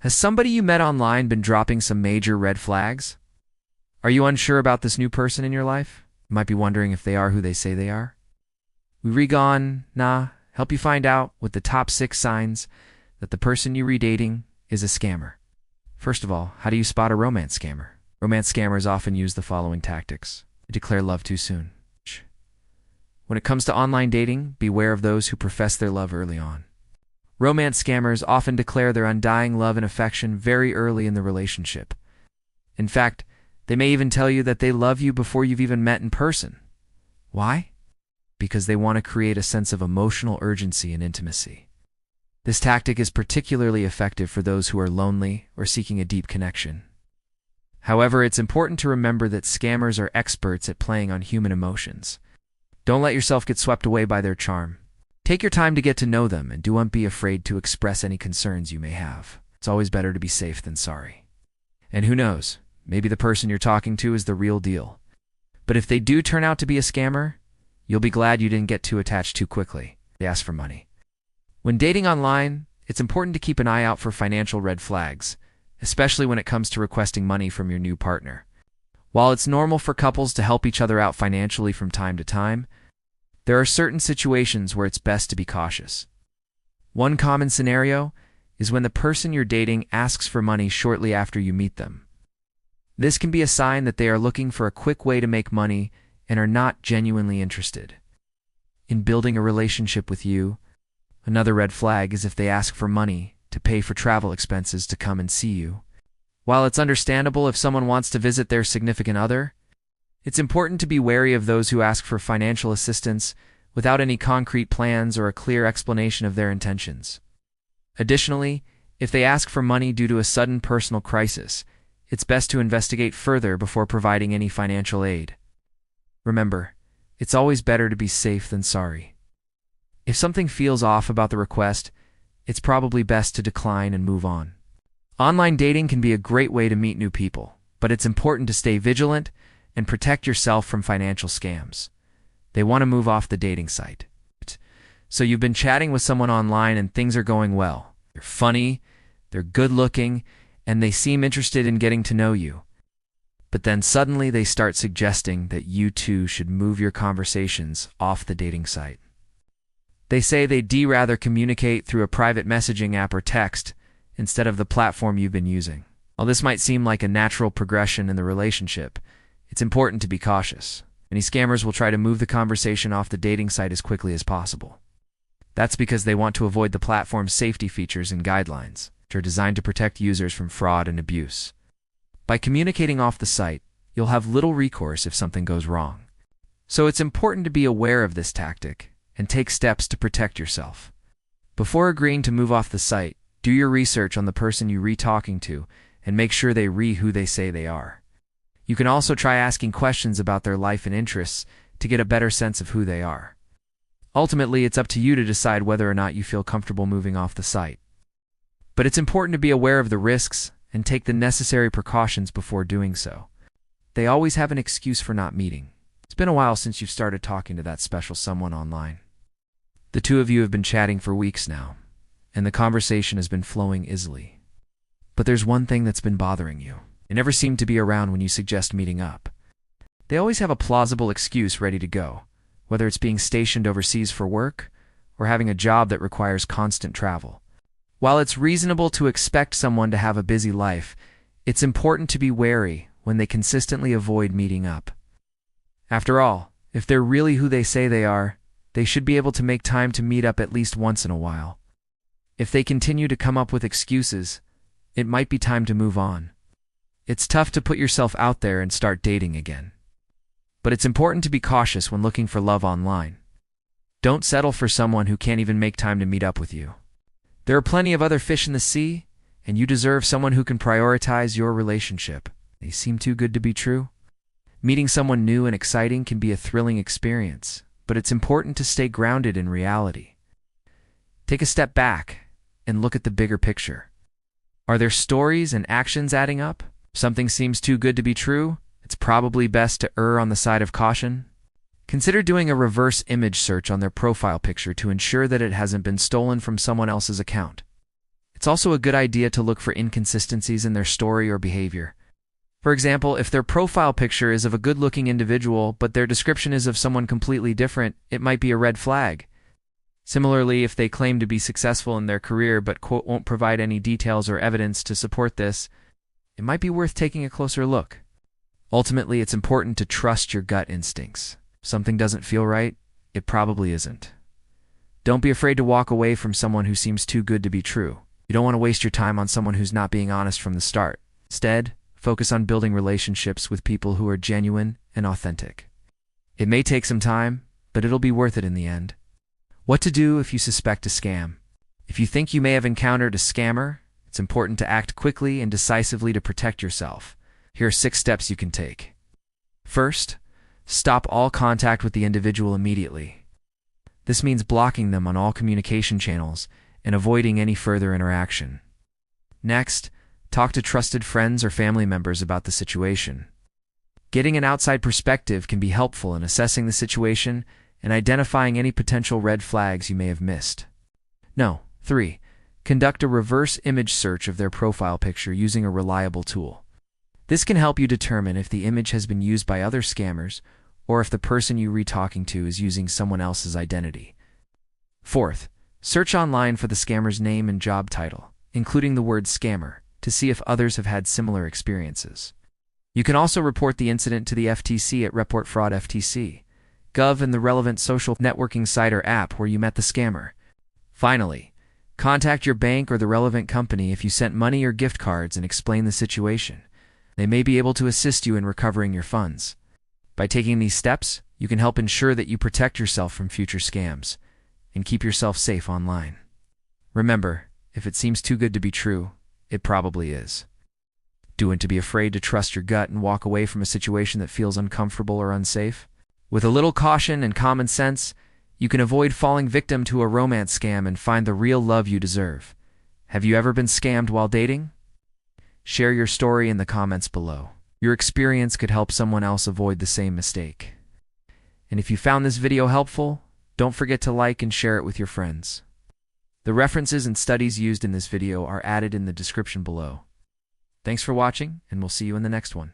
Has somebody you met online been dropping some major red flags? Are you unsure about this new person in your life? You might be wondering if they are who they say they are. Help you find out with the top 6 signs that the person you redating is a scammer. First of all, how do you spot a romance scammer? Romance scammers often use the following tactics. They declare love too soon. When it comes to online dating, beware of those who profess their love early on. Romance scammers often declare their undying love and affection very early in the relationship. In fact, they may even tell you that they love you before you've even met in person. Why? Because they want to create a sense of emotional urgency and intimacy. This tactic is particularly effective for those who are lonely or seeking a deep connection. However, it's important to remember that scammers are experts at playing on human emotions. Don't let yourself get swept away by their charm. Take your time to get to know them and don't be afraid to express any concerns you may have. It's always better to be safe than sorry. And who knows, maybe the person you're talking to is the real deal. But if they do turn out to be a scammer, you'll be glad you didn't get too attached too quickly. They ask for money. When dating online, it's important to keep an eye out for financial red flags, especially when it comes to requesting money from your new partner. While it's normal for couples to help each other out financially from time to time, there are certain situations where it's best to be cautious. One common scenario is when the person you're dating asks for money shortly after you meet them. This can be a sign that they are looking for a quick way to make money and are not genuinely interested in building a relationship with you. Another red flag is if they ask for money to pay for travel expenses to come and see you. While it's understandable if someone wants to visit their significant other, it's important to be wary of those who ask for financial assistance without any concrete plans or a clear explanation of their intentions. Additionally, if they ask for money due to a sudden personal crisis, it's best to investigate further before providing any financial aid. Remember, it's always better to be safe than sorry. If something feels off about the request, it's probably best to decline and move on. Online dating can be a great way to meet new people, but it's important to stay vigilant and protect yourself from financial scams. They want to move off the dating site. So you've been chatting with someone online and things are going well. They're funny, they're good-looking, and they seem interested in getting to know you. But then suddenly they start suggesting that you two should move your conversations off the dating site. They say they'd rather communicate through a private messaging app or text instead of the platform you've been using. While this might seem like a natural progression in the relationship, it's important to be cautious. Many scammers will try to move the conversation off the dating site as quickly as possible. That's because they want to avoid the platform's safety features and guidelines, which are designed to protect users from fraud and abuse. By communicating off the site, you'll have little recourse if something goes wrong. So it's important to be aware of this tactic and take steps to protect yourself. Before agreeing to move off the site, do your research on the person you're talking to and make sure they who they say they are. You can also try asking questions about their life and interests to get a better sense of who they are. Ultimately, it's up to you to decide whether or not you feel comfortable moving off the site. But it's important to be aware of the risks and take the necessary precautions before doing so. They always have an excuse for not meeting. It's been a while since you've started talking to that special someone online. The two of you have been chatting for weeks now, and the conversation has been flowing easily. But there's one thing that's been bothering you. They never seem to be around when you suggest meeting up. They always have a plausible excuse ready to go, whether it's being stationed overseas for work or having a job that requires constant travel. While it's reasonable to expect someone to have a busy life, it's important to be wary when they consistently avoid meeting up. After all, if they're really who they say they are, they should be able to make time to meet up at least once in a while. If they continue to come up with excuses, it might be time to move on. It's tough to put yourself out there and start dating again. But it's important to be cautious when looking for love online. Don't settle for someone who can't even make time to meet up with you. There are plenty of other fish in the sea, and you deserve someone who can prioritize your relationship. They seem too good to be true. Meeting someone new and exciting can be a thrilling experience, but it's important to stay grounded in reality. Take a step back and look at the bigger picture. Are their stories and actions adding up? If something seems too good to be true, it's probably best to err on the side of caution. Consider doing a reverse image search on their profile picture to ensure that it hasn't been stolen from someone else's account. It's also a good idea to look for inconsistencies in their story or behavior. For example, if their profile picture is of a good-looking individual but their description is of someone completely different, it might be a red flag. Similarly, if they claim to be successful in their career but quote, won't provide any details or evidence to support this, it might be worth taking a closer look. Ultimately, it's important to trust your gut instincts. If something doesn't feel right, it probably isn't. Don't be afraid to walk away from someone who seems too good to be true. You don't want to waste your time on someone who's not being honest from the start. Instead, focus on building relationships with people who are genuine and authentic. It may take some time, but it'll be worth it in the end. What to do if you suspect a scam? If you think you may have encountered a scammer, it's important to act quickly and decisively to protect yourself. Here are 6 steps you can take. First, stop all contact with the individual immediately. This means blocking them on all communication channels and avoiding any further interaction. Next, talk to trusted friends or family members about the situation. Getting an outside perspective can be helpful in assessing the situation and identifying any potential red flags you may have missed. 3. Conduct a reverse image search of their profile picture using a reliable tool. This can help you determine if the image has been used by other scammers or if the person you are talking to is using someone else's identity. 4th, search online for the scammer's name and job title, including the word scammer, to see if others have had similar experiences. You can also report the incident to the FTC at Report Fraud FTC, Gov, and the relevant social networking site or app where you met the scammer. Finally, contact your bank or the relevant company if you sent money or gift cards and explain the situation. They may be able to assist you in recovering your funds. By taking these steps, you can help ensure that you protect yourself from future scams and keep yourself safe online. Remember, if it seems too good to be true, it probably is. Don't be afraid to trust your gut and walk away from a situation that feels uncomfortable or unsafe. With a little caution and common sense, you can avoid falling victim to a romance scam and find the real love you deserve. Have you ever been scammed while dating? Share your story in the comments below. Your experience could help someone else avoid the same mistake. And if you found this video helpful, don't forget to like and share it with your friends. The references and studies used in this video are added in the description below. Thanks for watching, and we'll see you in the next one.